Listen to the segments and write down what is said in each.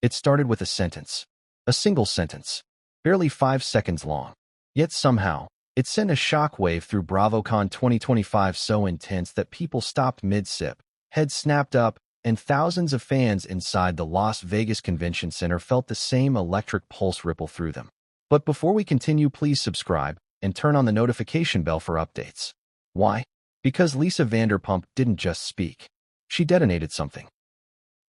It started with a sentence. A single sentence. Barely 5 seconds long. Yet somehow, it sent a shockwave through BravoCon 2025 so intense that people stopped mid-sip, heads snapped up, and thousands of fans inside the Las Vegas Convention Center felt the same electric pulse ripple through them. But before we continue, please subscribe and turn on the notification bell for updates. Why? Because Lisa Vanderpump didn't just speak. She detonated something.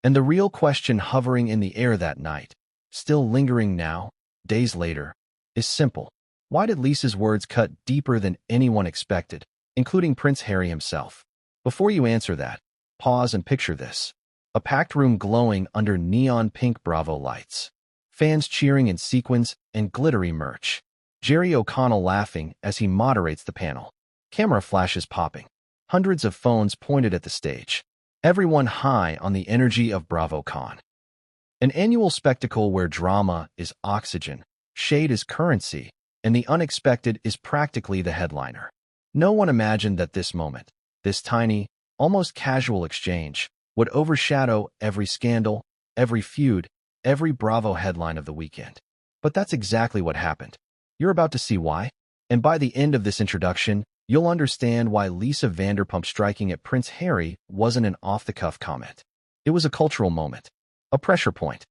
And the real question hovering in the air that night, still lingering now, days later, is simple. Why did Lisa's words cut deeper than anyone expected, including Prince Harry himself? Before you answer that, pause and picture this. A packed room glowing under neon pink Bravo lights. Fans cheering in sequins and glittery merch. Jerry O'Connell laughing as he moderates the panel. Camera flashes popping. Hundreds of phones pointed at the stage. Everyone high on the energy of BravoCon. An annual spectacle where drama is oxygen, shade is currency, and the unexpected is practically the headliner. No one imagined that this moment, this tiny, almost casual exchange, would overshadow every scandal, every feud, every Bravo headline of the weekend. But that's exactly what happened. You're about to see why. And by the end of this introduction, you'll understand why Lisa Vanderpump striking at Prince Harry wasn't an off-the-cuff comment. It was a cultural moment, a pressure point,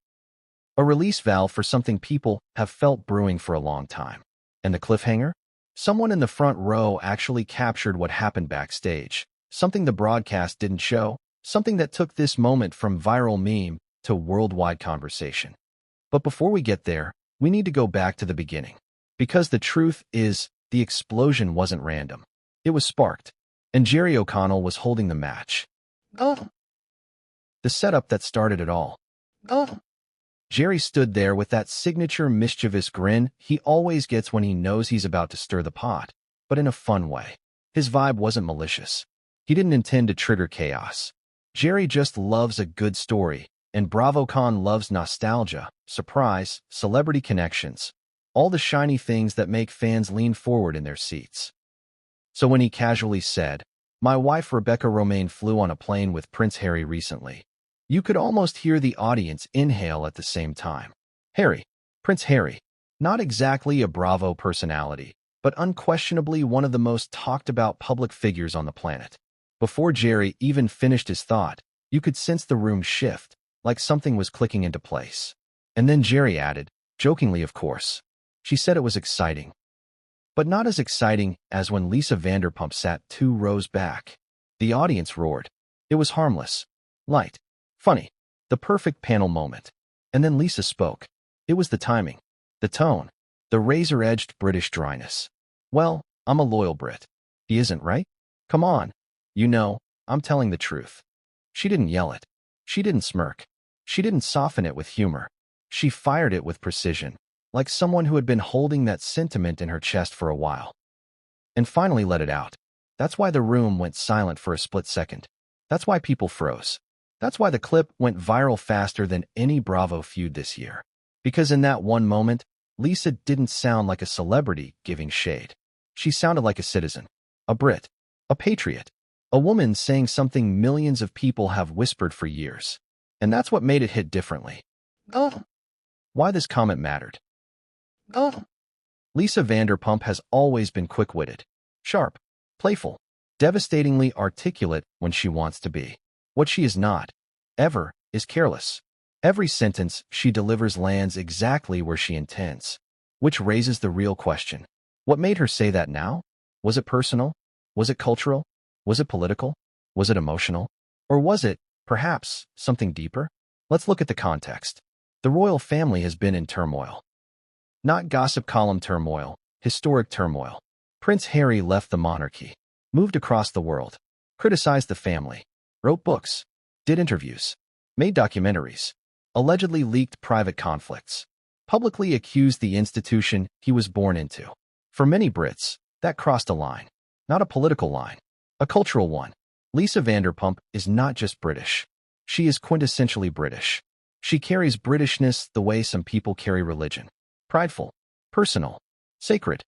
a release valve for something people have felt brewing for a long time. And the cliffhanger? Someone in the front row actually captured what happened backstage, something the broadcast didn't show, something that took this moment from viral meme to worldwide conversation. But before we get there, we need to go back to the beginning. Because the truth is, the explosion wasn't random. It was sparked, and Jerry O'Connell was holding the match. The setup that started it all. Jerry stood there with that signature mischievous grin he always gets when he knows he's about to stir the pot, but in a fun way. His vibe wasn't malicious. He didn't intend to trigger chaos. Jerry just loves a good story, and BravoCon loves nostalgia, surprise, celebrity connections, all the shiny things that make fans lean forward in their seats. So when he casually said, "My wife Rebecca Romaine flew on a plane with Prince Harry recently," you could almost hear the audience inhale at the same time. Harry, Prince Harry, not exactly a Bravo personality, but unquestionably one of the most talked about public figures on the planet. Before Jerry even finished his thought, you could sense the room shift, like something was clicking into place. And then Jerry added, jokingly of course, "She said it was exciting." But not as exciting as when Lisa Vanderpump sat 2 rows back. The audience roared. It was harmless, light, funny, the perfect panel moment. And then Lisa spoke. It was the timing, the tone, the razor-edged British dryness. "Well, I'm a loyal Brit." He isn't, right? Come on. You know, I'm telling the truth. She didn't yell it. She didn't smirk. She didn't soften it with humor. She fired it with precision, like someone who had been holding that sentiment in her chest for a while. And finally let it out. That's why the room went silent for a split second. That's why people froze. That's why the clip went viral faster than any Bravo feud this year. Because in that one moment, Lisa didn't sound like a celebrity giving shade. She sounded like a citizen, a Brit, a patriot, a woman saying something millions of people have whispered for years. And that's what made it hit differently. Why this comment mattered. Lisa Vanderpump has always been quick-witted, sharp, playful, devastatingly articulate when she wants to be. What she is not, ever, is careless. Every sentence she delivers lands exactly where she intends. Which raises the real question. What made her say that now? Was it personal? Was it cultural? Was it political? Was it emotional? Or was it, perhaps, something deeper? Let's look at the context. The royal family has been in turmoil. Not gossip column turmoil, historic turmoil. Prince Harry left the monarchy, moved across the world, criticized the family, wrote books, did interviews, made documentaries, allegedly leaked private conflicts, publicly accused the institution he was born into. For many Brits, that crossed a line, not a political line, a cultural one. Lisa Vanderpump is not just British. She is quintessentially British. She carries Britishness the way some people carry religion. Prideful, personal, sacred,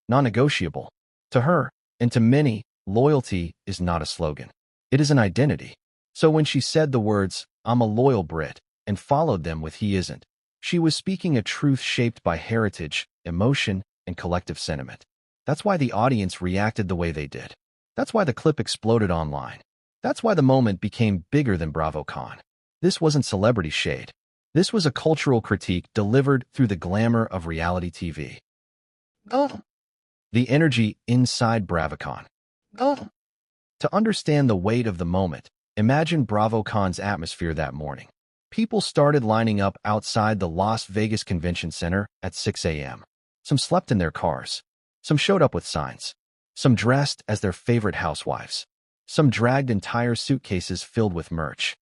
non-negotiable. To her, and to many, loyalty is not a slogan. It is an identity. So when she said the words, "I'm a loyal Brit," and followed them with "he isn't." She was speaking a truth shaped by heritage, emotion, and collective sentiment. That's why the audience reacted the way they did. That's why the clip exploded online. That's why the moment became bigger than BravoCon. This wasn't celebrity shade. This was a cultural critique delivered through the glamour of reality TV. Oh. The energy inside BravoCon. Oh. To understand the weight of the moment, imagine BravoCon's atmosphere that morning. People started lining up outside the Las Vegas Convention Center at 6 a.m. Some slept in their cars. Some showed up with signs. Some dressed as their favorite housewives. Some dragged entire suitcases filled with merch.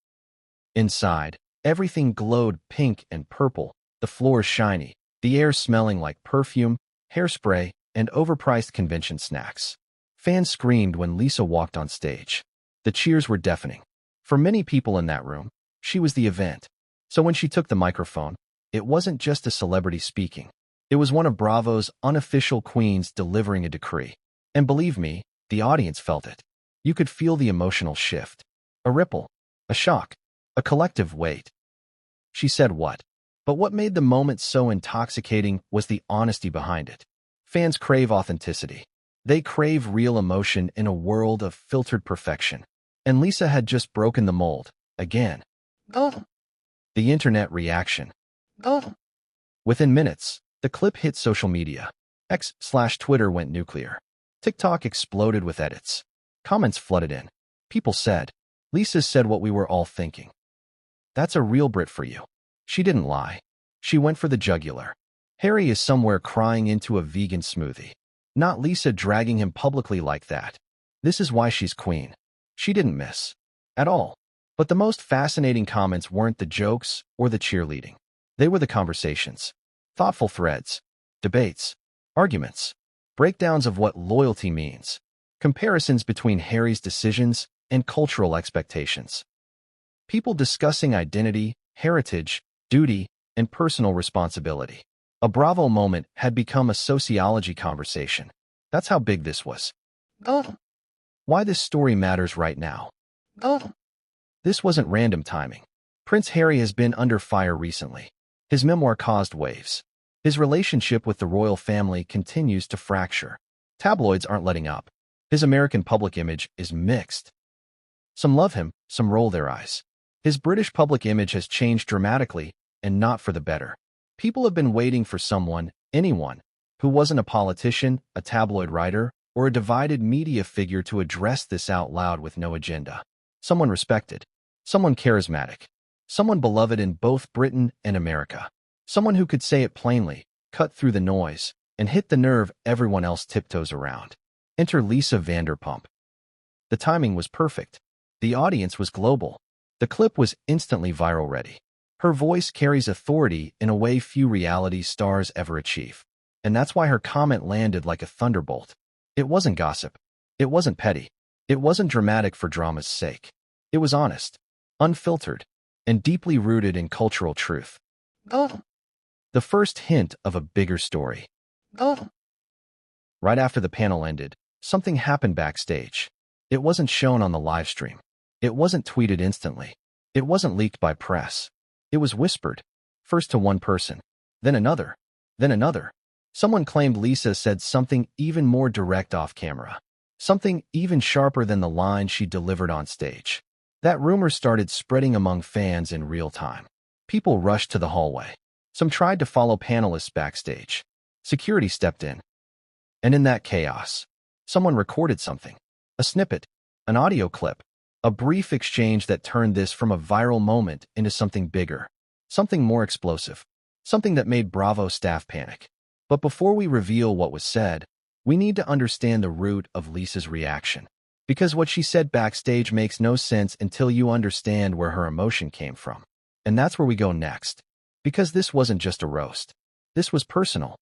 Inside, everything glowed pink and purple, the floors shiny, the air smelling like perfume, hairspray, and overpriced convention snacks. Fans screamed when Lisa walked on stage. The cheers were deafening. For many people in that room, she was the event. So when she took the microphone, it wasn't just a celebrity speaking. It was one of Bravo's unofficial queens delivering a decree. And believe me, the audience felt it. You could feel the emotional shift. A ripple. A shock. A collective weight. She said what? But what made the moment so intoxicating was the honesty behind it. Fans crave authenticity. They crave real emotion in a world of filtered perfection. And Lisa had just broken the mold, again. Oh. The internet reaction. Oh. Within minutes, the clip hit social media. X/Twitter went nuclear. TikTok exploded with edits. Comments flooded in. People said, "Lisa said what we were all thinking." That's a real Brit for you. She didn't lie. She went for the jugular. Harry is somewhere crying into a vegan smoothie. Not Lisa dragging him publicly like that. This is why she's queen. She didn't miss. At all. But the most fascinating comments weren't the jokes or the cheerleading. They were the conversations. Thoughtful threads. Debates. Arguments. Breakdowns of what loyalty means. Comparisons between Harry's decisions and cultural expectations. People discussing identity, heritage, duty, and personal responsibility. A Bravo moment had become a sociology conversation. That's how big this was. Oh. Why this story matters right now. Oh. This wasn't random timing. Prince Harry has been under fire recently. His memoir caused waves. His relationship with the royal family continues to fracture. Tabloids aren't letting up. His American public image is mixed. Some love him, some roll their eyes. His British public image has changed dramatically, and not for the better. People have been waiting for someone, anyone, who wasn't a politician, a tabloid writer, or a divided media figure to address this out loud with no agenda. Someone respected. Someone charismatic. Someone beloved in both Britain and America. Someone who could say it plainly, cut through the noise, and hit the nerve everyone else tiptoes around. Enter Lisa Vanderpump. The timing was perfect. The audience was global. The clip was instantly viral ready. Her voice carries authority in a way few reality stars ever achieve. And that's why her comment landed like a thunderbolt. It wasn't gossip. It wasn't petty. It wasn't dramatic for drama's sake. It was honest, unfiltered, and deeply rooted in cultural truth. Oh. The first hint of a bigger story. Oh. Right after the panel ended, something happened backstage. It wasn't shown on the live stream. It wasn't tweeted instantly. It wasn't leaked by press. It was whispered, first to one person, then another, then another. Someone claimed Lisa said something even more direct off camera. Something even sharper than the line she delivered on stage. That rumor started spreading among fans in real time. People rushed to the hallway. Some tried to follow panelists backstage. Security stepped in. And in that chaos, someone recorded something. A snippet, an audio clip, a brief exchange that turned this from a viral moment into something bigger, something more explosive, something that made Bravo staff panic. But before we reveal what was said, we need to understand the root of Lisa's reaction. Because what she said backstage makes no sense until you understand where her emotion came from. And that's where we go next. Because this wasn't just a roast. This was personal.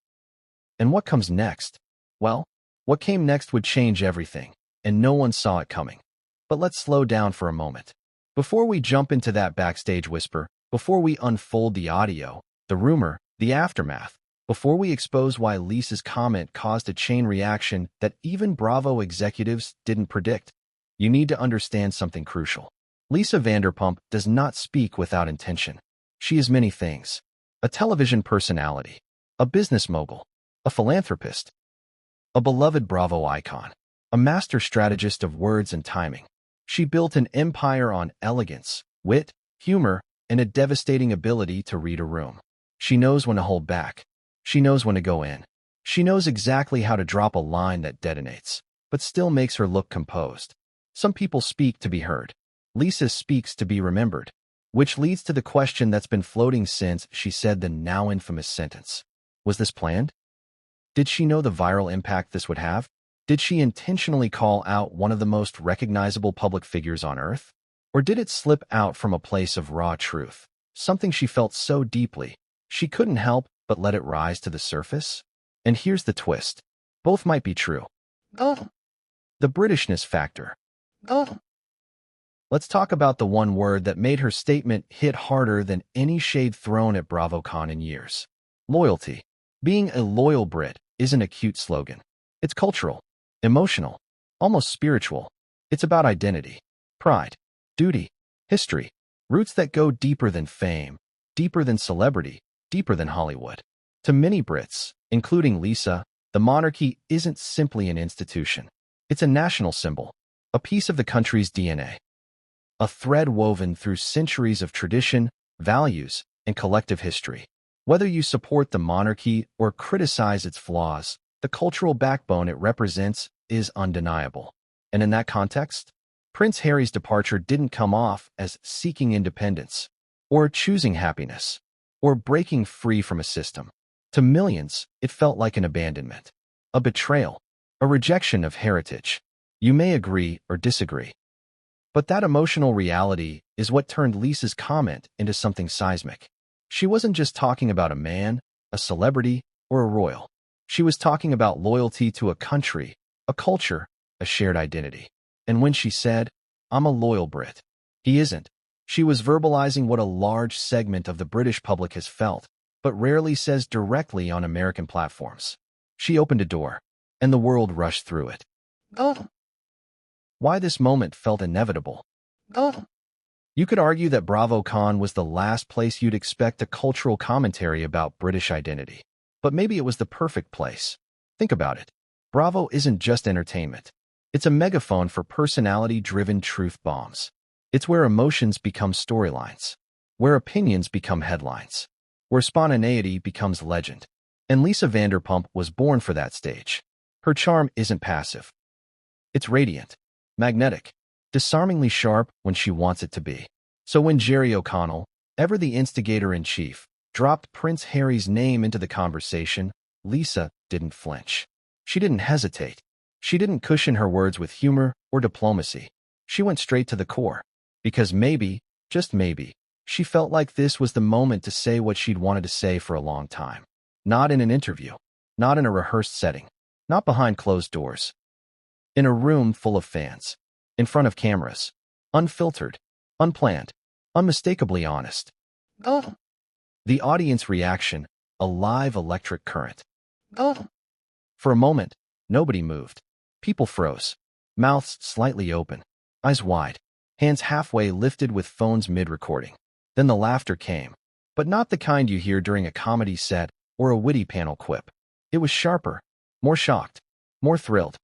And what comes next? Well, what came next would change everything, and no one saw it coming. But let's slow down for a moment. Before we jump into that backstage whisper, before we unfold the audio, the rumor, the aftermath, before we expose why Lisa's comment caused a chain reaction that even Bravo executives didn't predict, you need to understand something crucial. Lisa Vanderpump does not speak without intention. She is many things. A television personality, a business mogul, a philanthropist, a beloved Bravo icon, a master strategist of words and timing. She built an empire on elegance, wit, humor, and a devastating ability to read a room. She knows when to hold back. She knows when to go in. She knows exactly how to drop a line that detonates, but still makes her look composed. Some people speak to be heard. Lisa speaks to be remembered, which leads to the question that's been floating since she said the now infamous sentence. Was this planned? Did she know the viral impact this would have? Did she intentionally call out one of the most recognizable public figures on Earth? Or did it slip out from a place of raw truth, something she felt so deeply, she couldn't help but let it rise to the surface? And here's the twist. Both might be true. The Britishness factor. Let's talk about the one word that made her statement hit harder than any shade thrown at BravoCon in years. Loyalty. Being a loyal Brit isn't a cute slogan. It's cultural, emotional, almost spiritual. It's about identity, pride, duty, history, roots that go deeper than fame, deeper than celebrity, deeper than Hollywood. To many Brits, including Lisa, the monarchy isn't simply an institution. It's a national symbol, a piece of the country's DNA, a thread woven through centuries of tradition, values, and collective history. Whether you support the monarchy or criticize its flaws, the cultural backbone it represents is undeniable. And in that context, Prince Harry's departure didn't come off as seeking independence, or choosing happiness, or breaking free from a system. To millions, it felt like an abandonment, a betrayal, a rejection of heritage. You may agree or disagree, but that emotional reality is what turned Lisa's comment into something seismic. She wasn't just talking about a man, a celebrity, or a royal. She was talking about loyalty to a country, a culture, a shared identity. And when she said, "I'm a loyal Brit," he isn't, she was verbalizing what a large segment of the British public has felt, but rarely says directly on American platforms. She opened a door, and the world rushed through it. Why this moment felt inevitable? You could argue that BravoCon was the last place you'd expect a cultural commentary about British identity. But maybe it was the perfect place. Think about it. Bravo isn't just entertainment. It's a megaphone for personality-driven truth bombs. It's where emotions become storylines, where opinions become headlines, where spontaneity becomes legend. And Lisa Vanderpump was born for that stage. Her charm isn't passive. It's radiant, magnetic, disarmingly sharp when she wants it to be. So when Jerry O'Connell, ever the instigator-in-chief, dropped Prince Harry's name into the conversation, Lisa didn't flinch. She didn't hesitate. She didn't cushion her words with humor or diplomacy. She went straight to the core. Because maybe, just maybe, she felt like this was the moment to say what she'd wanted to say for a long time. Not in an interview. Not in a rehearsed setting. Not behind closed doors. In a room full of fans. In front of cameras. Unfiltered. Unplanned. Unmistakably honest. The audience reaction, a live electric current. For a moment, nobody moved. People froze. Mouths slightly open. Eyes wide. Hands halfway lifted with phones mid-recording. Then the laughter came. But not the kind you hear during a comedy set or a witty panel quip. It was sharper. More shocked. More thrilled.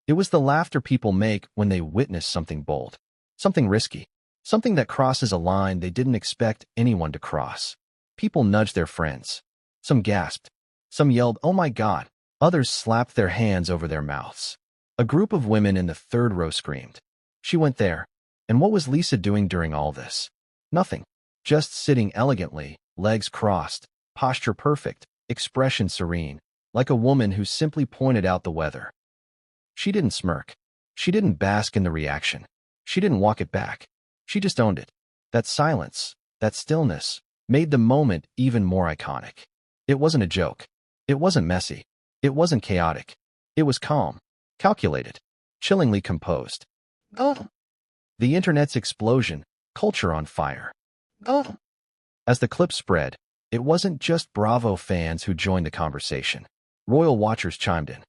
It was the laughter people make when they witness something bold. Something risky. Something that crosses a line they didn't expect anyone to cross. People nudged their friends. Some gasped. Some yelled, "Oh my God." Others slapped their hands over their mouths. A group of women in the third row screamed. She went there. And what was Lisa doing during all this? Nothing. Just sitting elegantly, legs crossed, posture perfect, expression serene, like a woman who simply pointed out the weather. She didn't smirk. She didn't bask in the reaction. She didn't walk it back. She just owned it. That silence, that stillness, made the moment even more iconic. It wasn't a joke. It wasn't messy. It wasn't chaotic. It was calm, calculated, chillingly composed. The internet's explosion, culture on fire. As the clip spread, it wasn't just Bravo fans who joined the conversation. Royal watchers chimed in.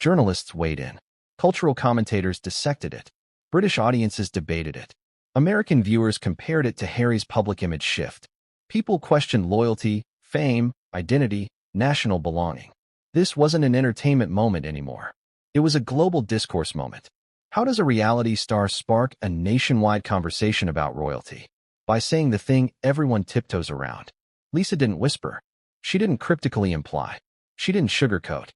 Journalists weighed in. Cultural commentators dissected it. British audiences debated it. American viewers compared it to Harry's public image shift. People questioned loyalty, fame, identity, national belonging. This wasn't an entertainment moment anymore. It was a global discourse moment. How does a reality star spark a nationwide conversation about royalty? By saying the thing everyone tiptoes around. Lisa didn't whisper. She didn't cryptically imply. She didn't sugarcoat.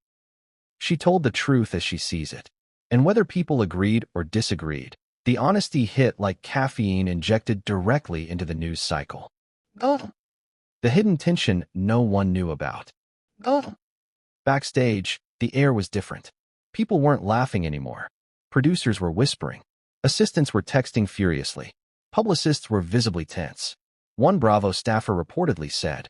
She told the truth as she sees it. And whether people agreed or disagreed, the honesty hit like caffeine injected directly into the news cycle. Oh. The hidden tension no one knew about. Oh. Backstage, the air was different. People weren't laughing anymore. Producers were whispering. Assistants were texting furiously. Publicists were visibly tense. One Bravo staffer reportedly said,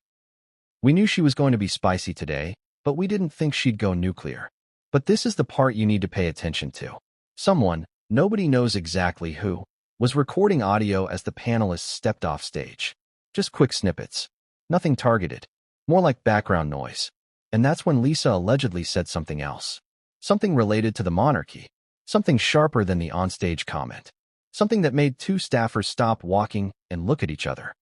"We knew she was going to be spicy today, but we didn't think she'd go nuclear." But this is the part you need to pay attention to. Someone, nobody knows exactly who, was recording audio as the panelists stepped off stage. Just quick snippets. Nothing targeted. More like background noise. And that's when Lisa allegedly said something else. Something related to the monarchy. Something sharper than the onstage comment. Something that made two staffers stop walking and look at each other.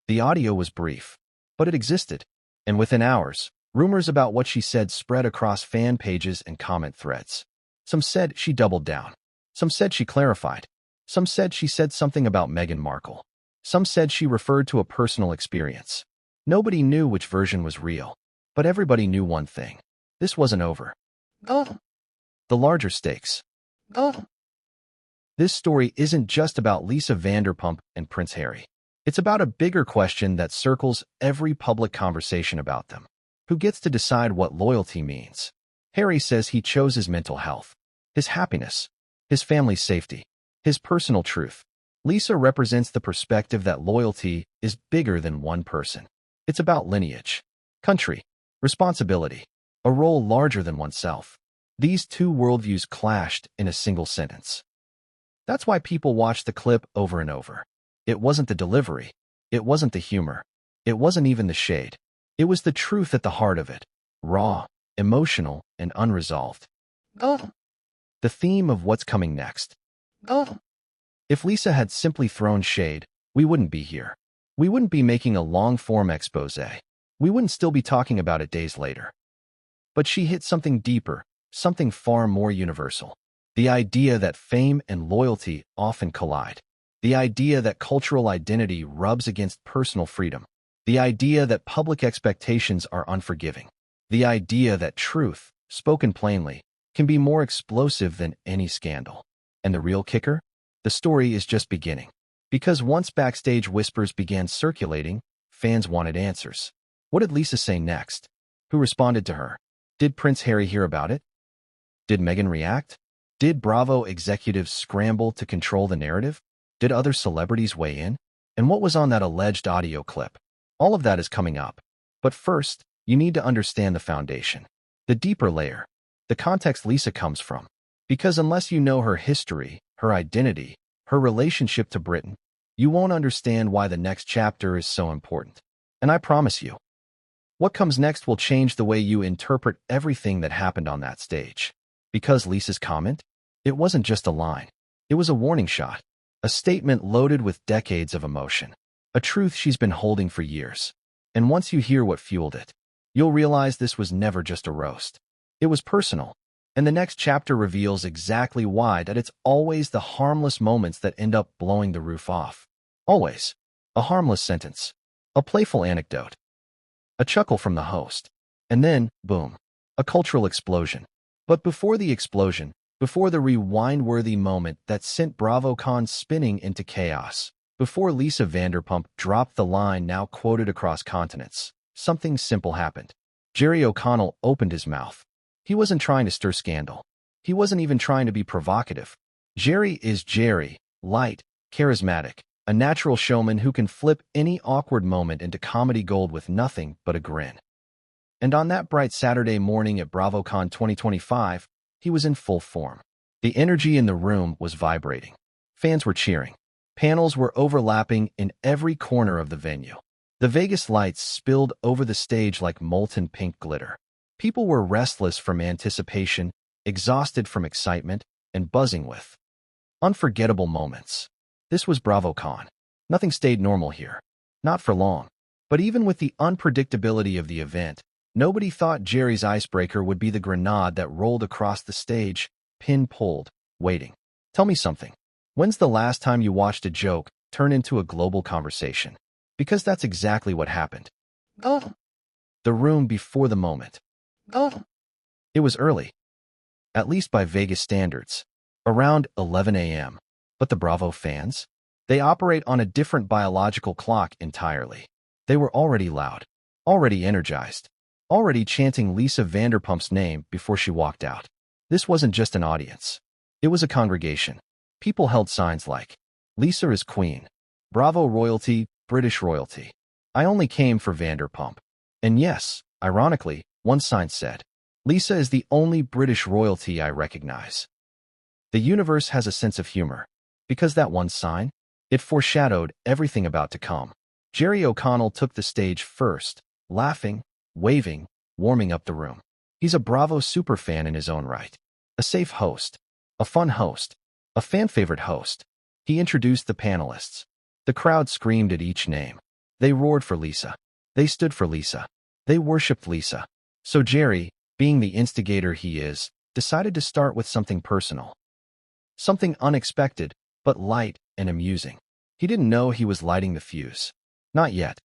The audio was brief, but it existed. And within hours, rumors about what she said spread across fan pages and comment threads. Some said she doubled down. Some said she clarified. Some said she said something about Meghan Markle. Some said she referred to a personal experience. Nobody knew which version was real, but everybody knew one thing. This wasn't over. Oh. The larger stakes. Oh. This story isn't just about Lisa Vanderpump and Prince Harry. It's about a bigger question that circles every public conversation about them. Who gets to decide what loyalty means? Harry says he chose his mental health, his happiness, his family's safety, his personal truth. Lisa represents the perspective that loyalty is bigger than one person. It's about lineage, country, responsibility, a role larger than oneself. These two worldviews clashed in a single sentence. That's why people watched the clip over and over. It wasn't the delivery. It wasn't the humor. It wasn't even the shade. It was the truth at the heart of it. Raw, emotional, and unresolved. Oh. The theme of what's coming next. Oh. If Lisa had simply thrown shade, we wouldn't be here. We wouldn't be making a long-form expose. We wouldn't still be talking about it days later. But she hit something deeper, something far more universal. The idea that fame and loyalty often collide. The idea that cultural identity rubs against personal freedom. The idea that public expectations are unforgiving. The idea that truth, spoken plainly, can be more explosive than any scandal. And the real kicker? The story is just beginning. Because once backstage whispers began circulating, fans wanted answers. What did Lisa say next? Who responded to her? Did Prince Harry hear about it? Did Meghan react? Did Bravo executives scramble to control the narrative? Did other celebrities weigh in? And what was on that alleged audio clip? All of that is coming up. But first, you need to understand the foundation. The deeper layer. The context Lisa comes from. Because unless you know her history, her identity, her relationship to Britain, you won't understand why the next chapter is so important. And I promise you, what comes next will change the way you interpret everything that happened on that stage. Because Lisa's comment? It wasn't just a line. It was a warning shot. A statement loaded with decades of emotion. A truth she's been holding for years. And once you hear what fueled it, you'll realize this was never just a roast. It was personal. And the next chapter reveals exactly why that it's always the harmless moments that end up blowing the roof off. Always. A harmless sentence. A playful anecdote. A chuckle from the host. And then, boom, a cultural explosion. But before the explosion, before the rewind-worthy moment that sent BravoCon spinning into chaos, before Lisa Vanderpump dropped the line now quoted across continents, something simple happened. Jerry O'Connell opened his mouth. He wasn't trying to stir scandal. He wasn't even trying to be provocative. Jerry is Jerry, light, charismatic, a natural showman who can flip any awkward moment into comedy gold with nothing but a grin. And on that bright Saturday morning at BravoCon 2025, he was in full form. The energy in the room was vibrating. Fans were cheering. Panels were overlapping in every corner of the venue. The Vegas lights spilled over the stage like molten pink glitter. People were restless from anticipation, exhausted from excitement, and buzzing with unforgettable moments. This was BravoCon. Nothing stayed normal here. Not for long. But even with the unpredictability of the event, nobody thought Jerry's icebreaker would be the grenade that rolled across the stage, pin pulled, waiting. Tell me something. When's the last time you watched a joke turn into a global conversation? Because that's exactly what happened. Oh, The room before the moment. oh, It was early, at least by Vegas standards, around 11 a.m. But the Bravo fans? They operate on a different biological clock entirely. They were already loud, already energized, already chanting Lisa Vanderpump's name before she walked out. This wasn't just an audience. It was a congregation. People held signs like, Lisa is queen, Bravo royalty, British royalty. I only came for Vanderpump. And yes, ironically, one sign said, Lisa is the only British royalty I recognize. The universe has a sense of humor. Because that one sign, it foreshadowed everything about to come. Jerry O'Connell took the stage first, laughing, waving, warming up the room. He's a Bravo superfan in his own right. A safe host, a fun host, a fan-favorite host. He introduced the panelists. The crowd screamed at each name. They roared for Lisa. They stood for Lisa. They worshipped Lisa. So Jerry, being the instigator he is, decided to start with something personal. Something unexpected, but light and amusing. He didn't know he was lighting the fuse. Not yet.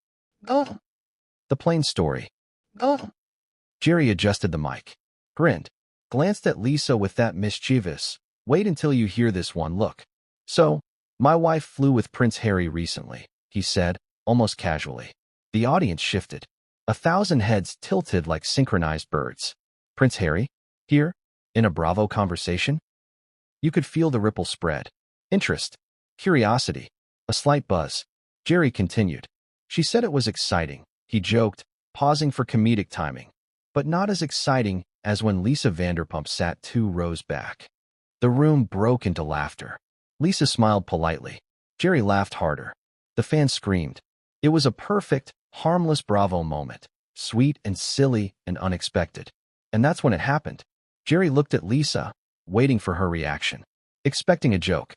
oh, The plain story. oh, Jerry adjusted the mic, grinned, glanced at Lisa with that mischievous, wait until you hear this one look. So, my wife flew with Prince Harry recently, he said, almost casually. The audience shifted. 1,000 heads tilted like synchronized birds. Prince Harry? Here? In a Bravo conversation? You could feel the ripple spread. Interest, curiosity, a slight buzz. Jerry continued. She said it was exciting, he joked, pausing for comedic timing. But not as exciting as when Lisa Vanderpump sat 2 rows back. The room broke into laughter. Lisa smiled politely. Jerry laughed harder. The fans screamed. It was a perfect, harmless Bravo moment, sweet and silly and unexpected. And that's when it happened. Jerry looked at Lisa, waiting for her reaction, expecting a joke.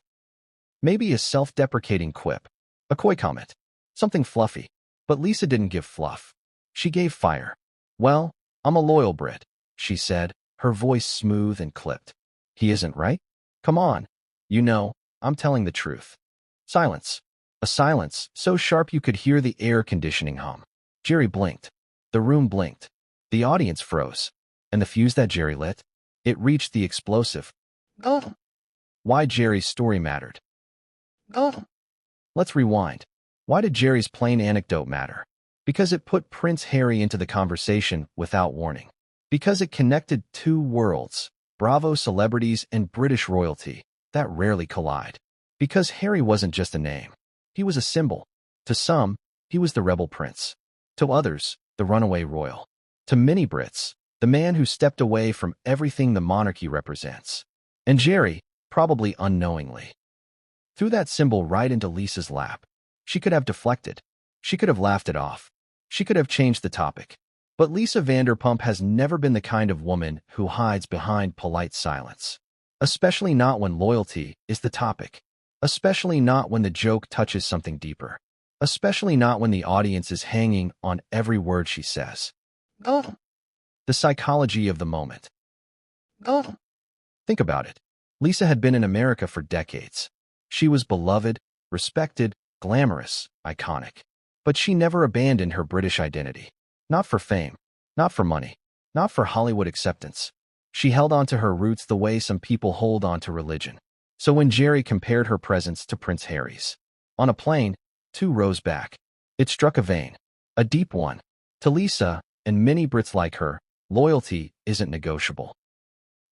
Maybe a self-deprecating quip, a coy comment, something fluffy. But Lisa didn't give fluff. She gave fire. Well, I'm a loyal Brit, she said, her voice smooth and clipped. He isn't, right? Come on. You know, I'm telling the truth. Silence. A silence so sharp you could hear the air conditioning hum. Jerry blinked. The room blinked. The audience froze. And the fuse that Jerry lit? It reached the explosive. oh, Why Jerry's story mattered. oh, Let's rewind. Why did Jerry's plain anecdote matter? Because it put Prince Harry into the conversation without warning. Because it connected 2 worlds, Bravo celebrities and British royalty, that rarely collide. Because Harry wasn't just a name. He was a symbol. To some, he was the rebel prince. To others, the runaway royal. To many Brits, the man who stepped away from everything the monarchy represents. And Jerry, probably unknowingly, threw that symbol right into Lisa's lap. She could have deflected. She could have laughed it off. She could have changed the topic. But Lisa Vanderpump has never been the kind of woman who hides behind polite silence. Especially not when loyalty is the topic. Especially not when the joke touches something deeper. Especially not when the audience is hanging on every word she says. oh, The psychology of the moment. oh, Think about it. Lisa had been in America for decades. She was beloved, respected, glamorous, iconic. But she never abandoned her British identity. Not for fame, not for money, not for Hollywood acceptance. She held on to her roots the way some people hold on to religion. So when Jerry compared her presence to Prince Harry's, on a plane, 2 rows back, it struck a vein, a deep one. To Lisa, and many Brits like her, loyalty isn't negotiable.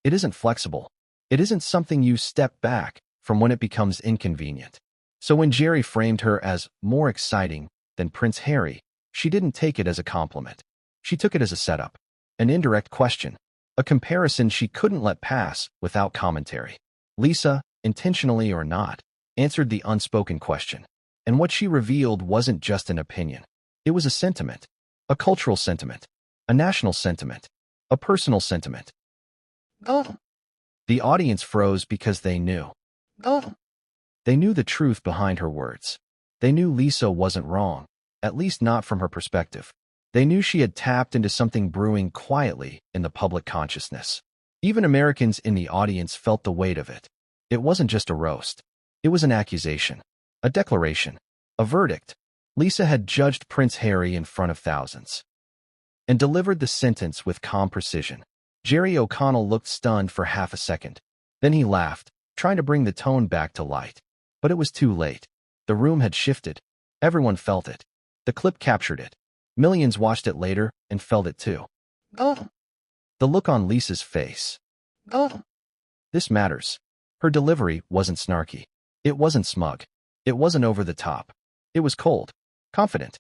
It isn't flexible. It isn't something you step back from when it becomes inconvenient. So when Jerry framed her as more exciting than Prince Harry, she didn't take it as a compliment. She took it as a setup, an indirect question, a comparison she couldn't let pass without commentary. Lisa, intentionally or not, answered the unspoken question. And what she revealed wasn't just an opinion. It was a sentiment, a cultural sentiment, a national sentiment, a personal sentiment. oh, The audience froze because they knew. oh, They knew the truth behind her words. They knew Lisa wasn't wrong. at least not from her perspective. They knew she had tapped into something brewing quietly in the public consciousness. Even Americans in the audience felt the weight of it. It wasn't just a roast. It was an accusation, a declaration, a verdict. Lisa had judged Prince Harry in front of thousands and delivered the sentence with calm precision. Jerry O'Connell looked stunned for half a second. Then he laughed, trying to bring the tone back to light. But it was too late. The room had shifted. Everyone felt it. The clip captured it. Millions watched it later and felt it too. Oh, The look on Lisa's face. oh, This matters. Her delivery wasn't snarky. It wasn't smug. It wasn't over the top. It was cold, confident,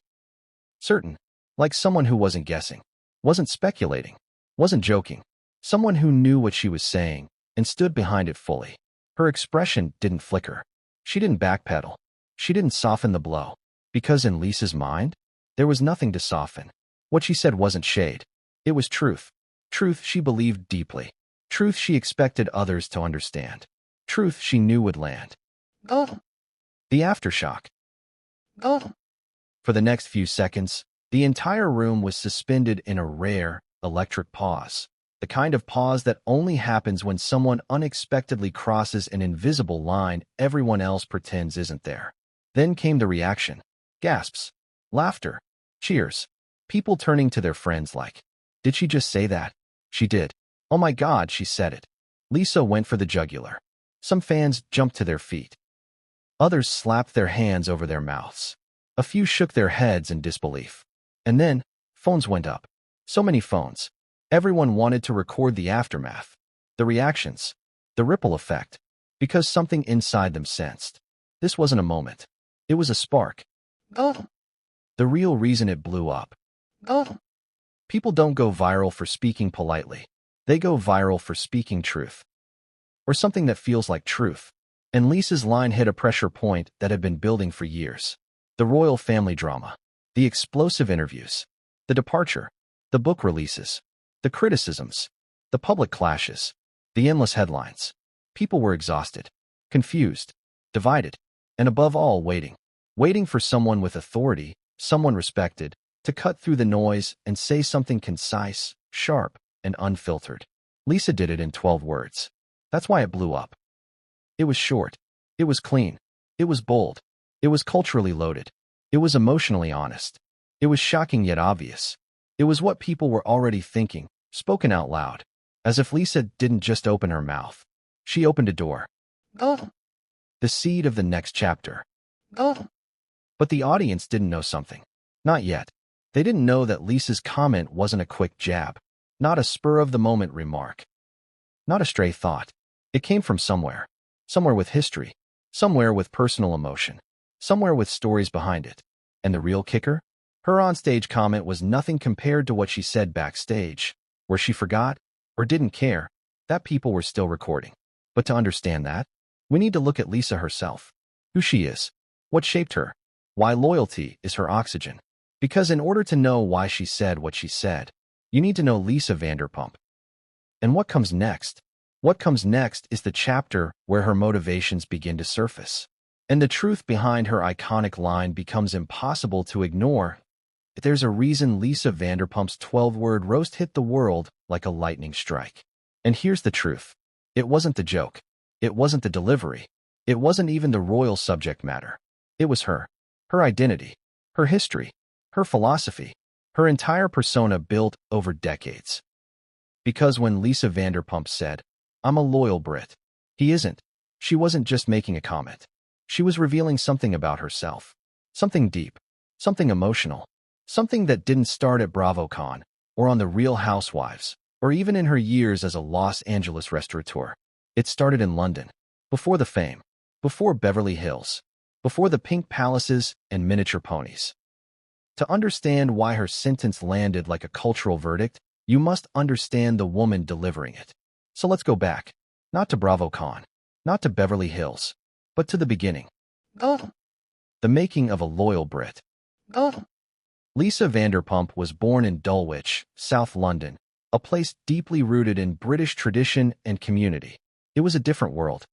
certain, like someone who wasn't guessing, wasn't speculating, wasn't joking, someone who knew what she was saying and stood behind it fully. Her expression didn't flicker. She didn't backpedal. She didn't soften the blow. Because in Lisa's mind, there was nothing to soften. What she said wasn't shade. It was truth. Truth she believed deeply. Truth she expected others to understand. Truth she knew would land. oh, The aftershock. oh, For the next few seconds, the entire room was suspended in a rare, electric pause. The kind of pause that only happens when someone unexpectedly crosses an invisible line everyone else pretends isn't there. Then came the reaction. Gasps. Laughter. Cheers. People turning to their friends like, "Did she just say that?" "She did. Oh my God, she said it." Lisa went for the jugular. Some fans jumped to their feet. Others slapped their hands over their mouths. A few shook their heads in disbelief. And then, phones went up. So many phones. Everyone wanted to record the aftermath, the reactions, the ripple effect, because something inside them sensed. This wasn't a moment. It was a spark. oh, The real reason it blew up. oh, People don't go viral for speaking politely. They go viral for speaking truth. Or something that feels like truth. And Lisa's line hit a pressure point that had been building for years. The royal family drama. The explosive interviews. The departure. The book releases. The criticisms. The public clashes. The endless headlines. People were exhausted. Confused. Divided. And above all, waiting. Waiting for someone with authority, someone respected, to cut through the noise and say something concise, sharp, and unfiltered. Lisa did it in 12 words. That's why it blew up. It was short. It was clean. It was bold. It was culturally loaded. It was emotionally honest. It was shocking yet obvious. It was what people were already thinking, spoken out loud. As if Lisa didn't just open her mouth. She opened a door. oh, The seed of the next chapter. oh, But the audience didn't know something. Not yet. They didn't know that Lisa's comment wasn't a quick jab. Not a spur-of-the-moment remark. Not a stray thought. It came from somewhere. Somewhere with history. Somewhere with personal emotion. Somewhere with stories behind it. And the real kicker? Her onstage comment was nothing compared to what she said backstage, where she forgot, or didn't care, that people were still recording. But to understand that, we need to look at Lisa herself. Who she is. What shaped her. Why loyalty is her oxygen. Because in order to know why she said what she said, you need to know Lisa Vanderpump. And what comes next? What comes next is the chapter where her motivations begin to surface. And the truth behind her iconic line becomes impossible to ignore. There's a reason Lisa Vanderpump's 12-word roast hit the world like a lightning strike. And here's the truth. It wasn't the joke. It wasn't the delivery. It wasn't even the royal subject matter. It was her. Her identity. Her history. Her philosophy. Her entire persona built over decades. Because when Lisa Vanderpump said, "I'm a loyal Brit," he isn't. She wasn't just making a comment. She was revealing something about herself. Something deep. Something emotional. Something that didn't start at BravoCon, or on The Real Housewives, or even in her years as a Los Angeles restaurateur. It started in London. Before the fame. Before Beverly Hills. Before the pink palaces and miniature ponies. To understand why her sentence landed like a cultural verdict, you must understand the woman delivering it. So let's go back. Not to BravoCon. Not to Beverly Hills. But to the beginning. oh, The making of a loyal Brit. oh, Lisa Vanderpump was born in Dulwich, South London, a place deeply rooted in British tradition and community. It was a different world.